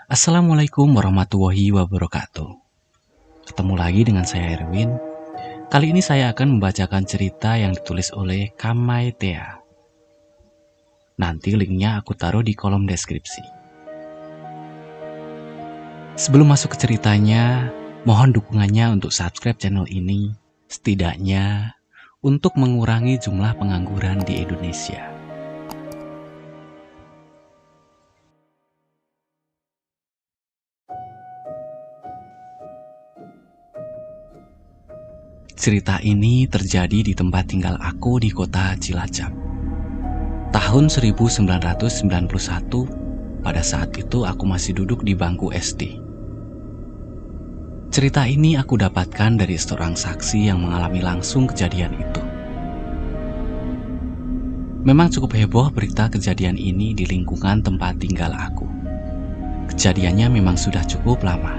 Assalamualaikum warahmatullahi wabarakatuh. Ketemu lagi dengan saya Erwin. Kali ini saya akan membacakan cerita yang ditulis oleh Kamai Thea. Nanti linknya aku taruh di kolom deskripsi. Sebelum masuk ke ceritanya, mohon dukungannya untuk subscribe channel ini, setidaknya untuk mengurangi jumlah pengangguran di Indonesia. Cerita ini terjadi di tempat tinggal aku di kota Cilacap. Tahun 1991, pada saat itu aku masih duduk di bangku SD. Cerita ini aku dapatkan dari seorang saksi yang mengalami langsung kejadian itu. Memang cukup heboh berita kejadian ini di lingkungan tempat tinggal aku. Kejadiannya memang sudah cukup lama.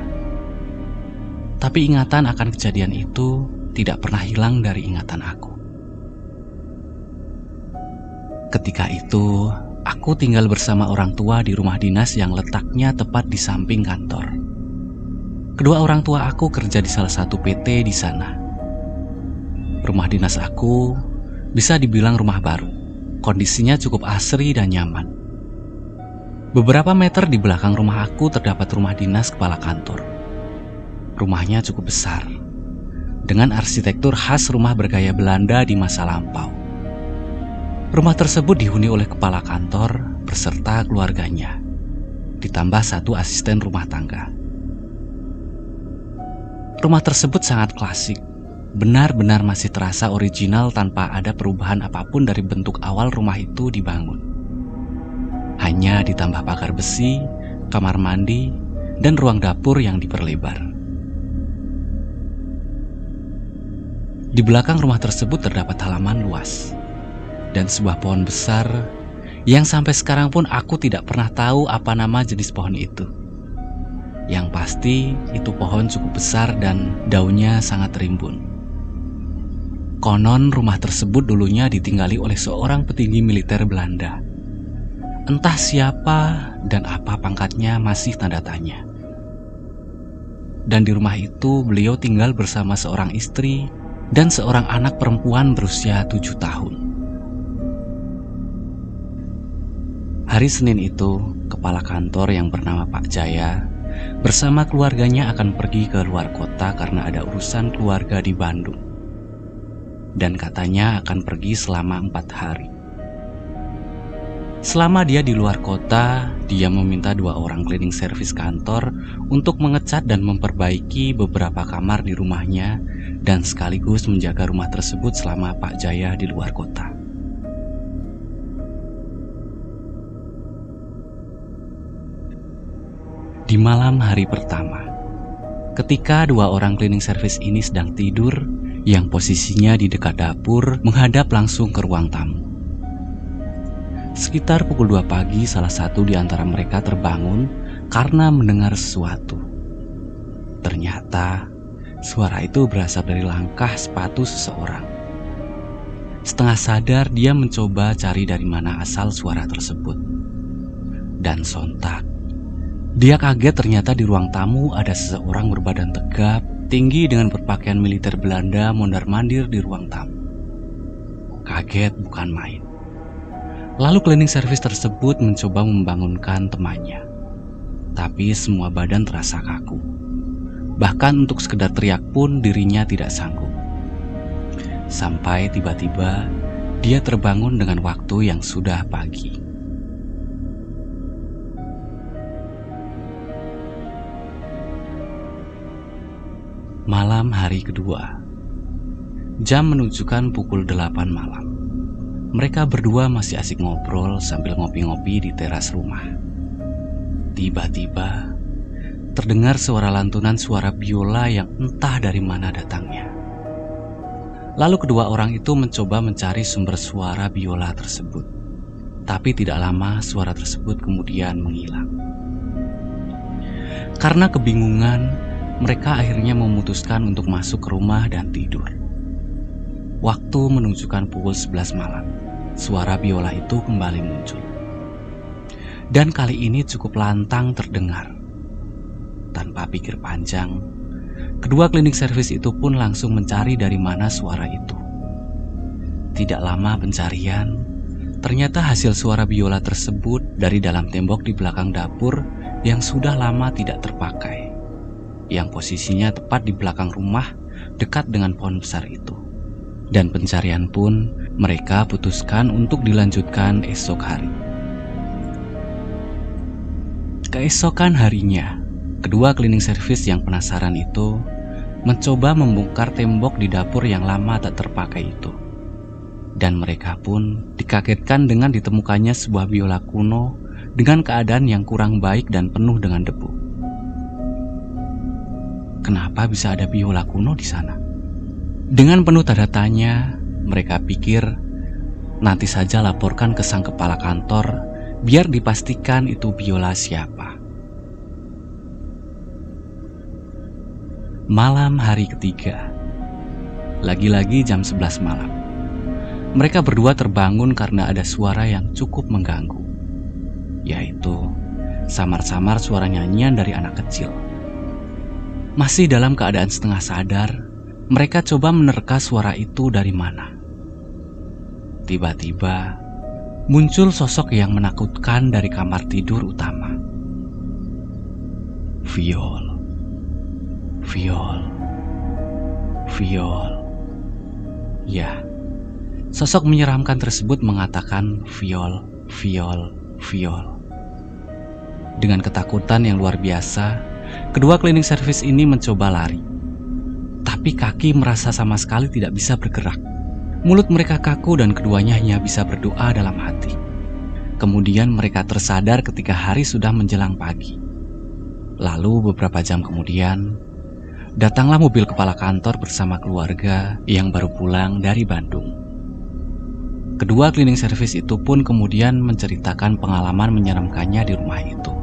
Tapi ingatan akan kejadian itu tidak pernah hilang dari ingatan aku. Ketika itu, aku tinggal bersama orang tua di rumah dinas yang letaknya tepat di samping kantor. Kedua orang tua aku kerja di salah satu PT di sana. Rumah dinas aku bisa dibilang rumah baru. Kondisinya cukup asri dan nyaman. Beberapa meter di belakang rumah aku terdapat rumah dinas kepala kantor. Rumahnya cukup besar, dengan arsitektur khas rumah bergaya Belanda di masa lampau. Rumah tersebut dihuni oleh kepala kantor beserta keluarganya, ditambah satu asisten rumah tangga. Rumah tersebut sangat klasik, benar-benar masih terasa original tanpa ada perubahan apapun dari bentuk awal rumah itu dibangun. Hanya ditambah pagar besi, kamar mandi, dan ruang dapur yang diperlebar. Di belakang rumah tersebut terdapat halaman luas dan sebuah pohon besar yang sampai sekarang pun aku tidak pernah tahu apa nama jenis pohon itu. Yang pasti itu pohon cukup besar dan daunnya sangat rimbun. Konon rumah tersebut dulunya ditinggali oleh seorang petinggi militer Belanda. Entah siapa dan apa pangkatnya masih tanda tanya. Dan di rumah itu beliau tinggal bersama seorang istri dan seorang anak perempuan berusia 7 tahun. Hari Senin itu, kepala kantor yang bernama Pak Jaya bersama keluarganya akan pergi ke luar kota karena ada urusan keluarga di Bandung. Dan katanya akan pergi selama 4 hari. Selama dia di luar kota, dia meminta 2 orang cleaning service kantor untuk mengecat dan memperbaiki beberapa kamar di rumahnya dan sekaligus menjaga rumah tersebut selama Pak Jaya di luar kota. Di malam hari pertama, ketika 2 orang cleaning service ini sedang tidur, yang posisinya di dekat dapur menghadap langsung ke ruang tamu. Sekitar pukul 2 pagi, salah satu di antara mereka terbangun karena mendengar sesuatu. Ternyata suara itu berasal dari langkah sepatu seseorang. Setengah sadar dia mencoba cari dari mana asal suara tersebut. Dan sontak, dia kaget ternyata di ruang tamu ada seseorang berbadan tegap, tinggi dengan berpakaian militer Belanda mondar-mandir di ruang tamu. Kaget bukan main. Lalu cleaning service tersebut mencoba membangunkan temannya. Tapi semua badan terasa kaku. Bahkan untuk sekedar teriak pun dirinya tidak sanggup. Sampai tiba-tiba dia terbangun dengan waktu yang sudah pagi. Malam hari kedua. Jam menunjukkan pukul 8 malam. Mereka berdua masih asik ngobrol sambil ngopi-ngopi di teras rumah. Tiba-tiba terdengar suara lantunan suara biola yang entah dari mana datangnya. Lalu kedua orang itu mencoba mencari sumber suara biola tersebut. Tapi tidak lama suara tersebut kemudian menghilang. Karena kebingungan, mereka akhirnya memutuskan untuk masuk ke rumah dan tidur. Waktu menunjukkan pukul 11 malam. Suara biola itu kembali muncul. Dan kali ini cukup lantang terdengar. Tanpa pikir panjang, kedua cleaning service itu pun langsung mencari dari mana suara itu. Tidak lama pencarian, ternyata hasil suara biola tersebut dari dalam tembok di belakang dapur yang sudah lama tidak terpakai, yang posisinya tepat di belakang rumah dekat dengan pohon besar itu. Dan pencarian pun mereka putuskan untuk dilanjutkan esok hari. Keesokan harinya, kedua cleaning service yang penasaran itu mencoba membongkar tembok di dapur yang lama tak terpakai itu. Dan mereka pun dikagetkan dengan ditemukannya sebuah biola kuno dengan keadaan yang kurang baik dan penuh dengan debu. Kenapa bisa ada biola kuno di sana? Dengan penuh tanda tanya, mereka pikir nanti saja laporkan ke sang kepala kantor biar dipastikan itu biola siapa. Malam hari ketiga, lagi-lagi jam 11 malam. Mereka berdua terbangun karena ada suara yang cukup mengganggu, yaitu samar-samar suara nyanyian dari anak kecil. Masih dalam keadaan setengah sadar, mereka coba menerka suara itu dari mana. Tiba-tiba, muncul sosok yang menakutkan dari kamar tidur utama. Viol, viol, viol. Ya, sosok menyeramkan tersebut mengatakan viol, viol, viol. Dengan ketakutan yang luar biasa, kedua cleaning service ini mencoba lari. Tapi kaki merasa sama sekali tidak bisa bergerak. Mulut mereka kaku dan keduanya hanya bisa berdoa dalam hati. Kemudian mereka tersadar ketika hari sudah menjelang pagi. Lalu beberapa jam kemudian, datanglah mobil kepala kantor bersama keluarga yang baru pulang dari Bandung. Kedua cleaning service itu pun kemudian menceritakan pengalaman menyeramkannya di rumah itu.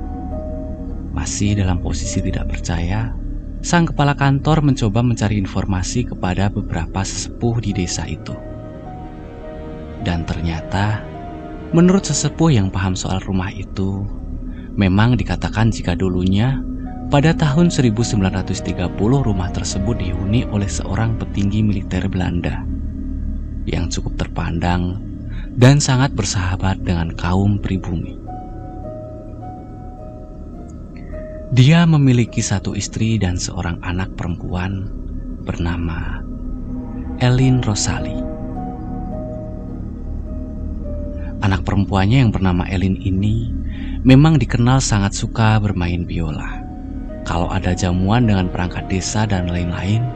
Masih dalam posisi tidak percaya, sang kepala kantor mencoba mencari informasi kepada beberapa sesepuh di desa itu. Dan ternyata, menurut sesepuh yang paham soal rumah itu, memang dikatakan jika dulunya, pada tahun 1930 rumah tersebut dihuni oleh seorang petinggi militer Belanda yang cukup terpandang dan sangat bersahabat dengan kaum pribumi. Dia memiliki satu istri dan seorang anak perempuan bernama Elin Rosali. Anak perempuannya yang bernama Elin ini memang dikenal sangat suka bermain biola. Kalau ada jamuan dengan perangkat desa dan lain-lain,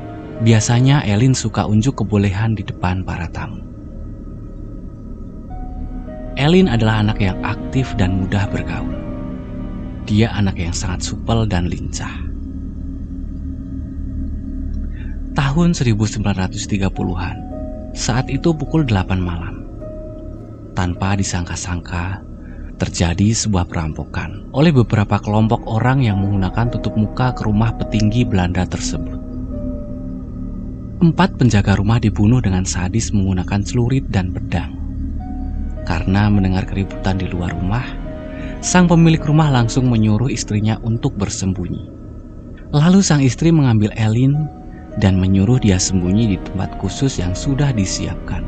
biasanya Elin suka unjuk kebolehan di depan para tamu. Elin adalah anak yang aktif dan mudah bergaul. Dia anak yang sangat supel dan lincah. Tahun 1930-an, saat itu pukul 8 malam. Tanpa disangka-sangka, terjadi sebuah perampokan oleh beberapa kelompok orang yang menggunakan tutup muka ke rumah petinggi Belanda tersebut. 4 penjaga rumah dibunuh dengan sadis menggunakan celurit dan pedang. Karena mendengar keributan di luar rumah, sang pemilik rumah langsung menyuruh istrinya untuk bersembunyi. Lalu sang istri mengambil Elin dan menyuruh dia sembunyi di tempat khusus yang sudah disiapkan,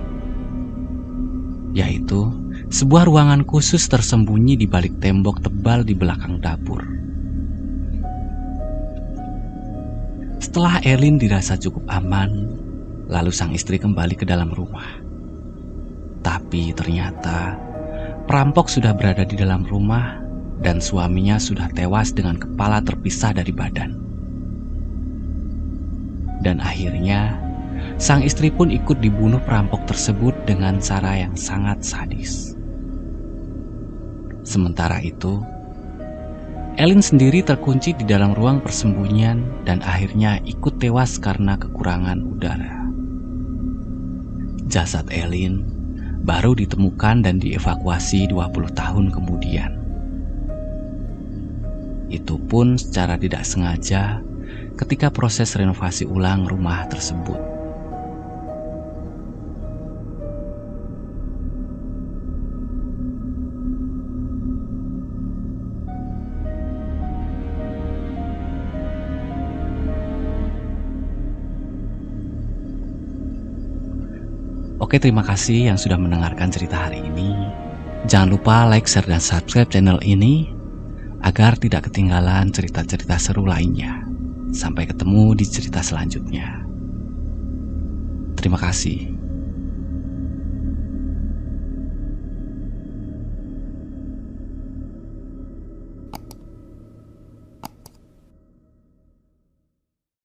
yaitu sebuah ruangan khusus tersembunyi di balik tembok tebal di belakang dapur. Setelah Elin dirasa cukup aman, lalu sang istri kembali ke dalam rumah. Tapi ternyata perampok sudah berada di dalam rumah dan suaminya sudah tewas dengan kepala terpisah dari badan. Dan akhirnya sang istri pun ikut dibunuh perampok tersebut dengan cara yang sangat sadis. Sementara itu, Elin sendiri terkunci di dalam ruang persembunyian dan akhirnya ikut tewas karena kekurangan udara. Jasad Elin baru ditemukan dan dievakuasi 20 tahun kemudian. Itu pun secara tidak sengaja ketika proses renovasi ulang rumah tersebut. Oke, terima kasih yang sudah mendengarkan cerita hari ini. Jangan lupa like, share, dan subscribe channel ini agar tidak ketinggalan cerita-cerita seru lainnya. Sampai ketemu di cerita selanjutnya. Terima kasih.